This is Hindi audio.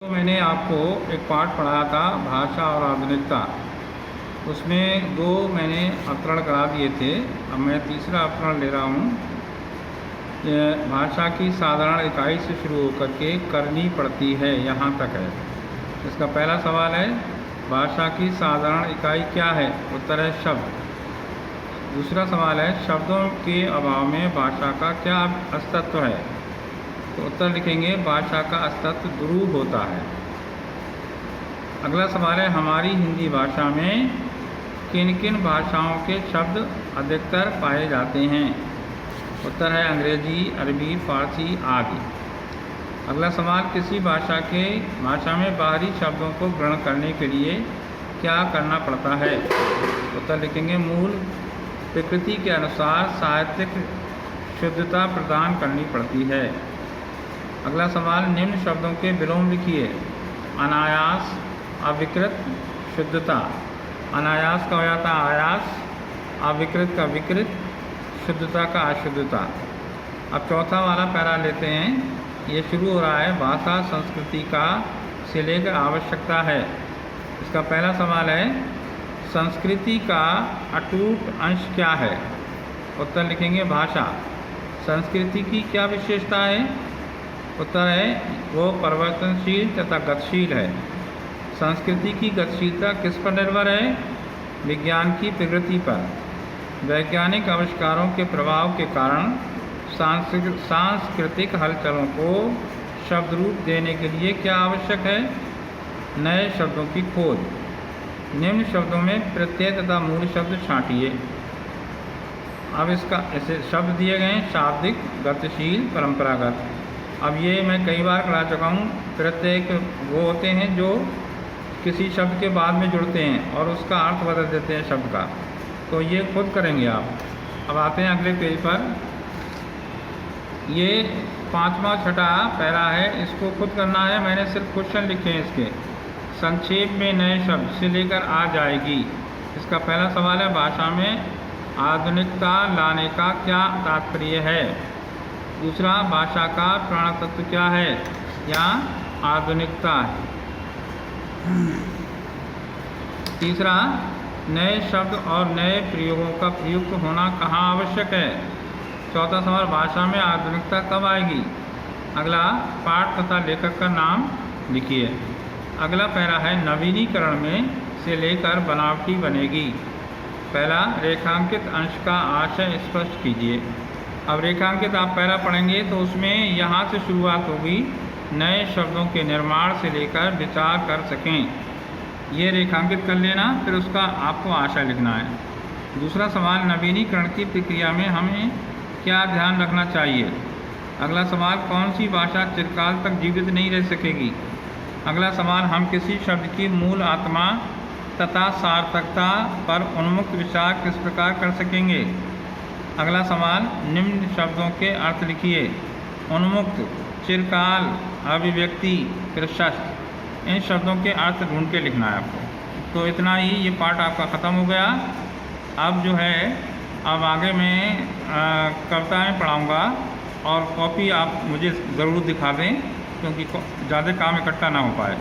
तो मैंने आपको एक पाठ पढ़ाया था भाषा और आधुनिकता। उसमें दो मैंने अवतरण करा दिए थे। अब मैं तीसरा अवतरण ले रहा हूँ। भाषा की साधारण इकाई से शुरू होकर के करनी पड़ती है, यहाँ तक है। इसका पहला सवाल है, भाषा की साधारण इकाई क्या है? उत्तर है शब्द। दूसरा सवाल है, शब्दों के अभाव में भाषा का क्या अस्तित्व है? तो उत्तर लिखेंगे, भाषा का अस्तित्व दुरूह होता है। अगला सवाल है, हमारी हिंदी भाषा में किन किन भाषाओं के शब्द अधिकतर पाए जाते हैं? उत्तर है अंग्रेजी, अरबी, फारसी आदि। अगला सवाल, किसी भाषा में बाहरी शब्दों को ग्रहण करने के लिए क्या करना पड़ता है? उत्तर लिखेंगे, मूल प्रकृति के अनुसार साहित्यिक शुद्धता प्रदान करनी पड़ती है। अगला सवाल, निम्न शब्दों के विलोम लिखिए। अनायास, अविकृत, शुद्धता। अनायास का हो जाता है आयास, अविकृत का विकृत, शुद्धता का अशुद्धता। अब चौथा वाला पैरा लेते हैं। ये शुरू हो रहा है, भाषा संस्कृति का से लेकर आवश्यकता है। इसका पहला सवाल है, संस्कृति का अटूट अंश क्या है? उत्तर लिखेंगे, भाषा। संस्कृति की क्या विशेषता है? उत्तर है, वो परिवर्तनशील तथा गतिशील है। संस्कृति की गतिशीलता किस पर निर्भर है? विज्ञान की प्रगति पर। वैज्ञानिक आविष्कारों के प्रभाव के कारण सांस्कृतिक हलचलों को शब्द रूप देने के लिए क्या आवश्यक है? नए शब्दों की खोज। निम्न शब्दों में प्रत्यय तथा मूल शब्द छांटिए। अब इसका ऐसे शब्द दिए गए हैं, शाब्दिक, गतिशील, परंपरागत। अब ये मैं कई बार करा चुका हूँ। प्रत्यय वो होते हैं जो किसी शब्द के बाद में जुड़ते हैं और उसका अर्थ बदल देते हैं शब्द का। तो ये खुद करेंगे आप। अब आते हैं अगले पेज पर। ये पांचवा छठा पैरा है, इसको खुद करना है। मैंने सिर्फ क्वेश्चन लिखे हैं इसके। संक्षेप में नए शब्द से लेकर आ जाएगी। इसका पहला सवाल है, भाषा में आधुनिकता लाने का क्या तात्पर्य है? दूसरा, भाषा का प्राण तत्व क्या है? यहाँ आधुनिकता है। तीसरा, नए शब्द और नए प्रयोगों का प्रयुक्त होना कहाँ आवश्यक है? चौथा सवाल, भाषा में आधुनिकता कब आएगी? अगला, पाठ तथा लेखक का नाम लिखिए। अगला पैरा है, नवीनीकरण में से लेकर बनावटी बनेगी। पहला, रेखांकित अंश का आशय स्पष्ट कीजिए। अब रेखांकित आप पैरा पढ़ेंगे तो उसमें यहाँ से शुरुआत होगी, नए शब्दों के निर्माण से लेकर विचार कर सकें। ये रेखांकित कर लेना, फिर उसका आपको आशय लिखना है। दूसरा सवाल, नवीनीकरण की प्रक्रिया में हमें क्या ध्यान रखना चाहिए? अगला सवाल, कौन सी भाषा चिरकाल तक जीवित नहीं रह सकेगी? अगला सवाल, हम किसी शब्द की मूल आत्मा तथा सार्थकता पर उन्मुक्त विचार किस प्रकार कर सकेंगे? अगला सवाल, निम्न शब्दों के अर्थ लिखिए। उन्मुक्त, चिरकाल, अभिव्यक्ति, प्रशस्त। इन शब्दों के अर्थ ढूंढ के लिखना है आपको। तो इतना ही, ये पार्ट आपका ख़त्म हो गया। अब जो है, अब आगे मैं कविताएँ पढ़ाऊँगा और कॉपी आप मुझे ज़रूर दिखा दें, क्योंकि ज़्यादा काम इकट्ठा ना हो पाए।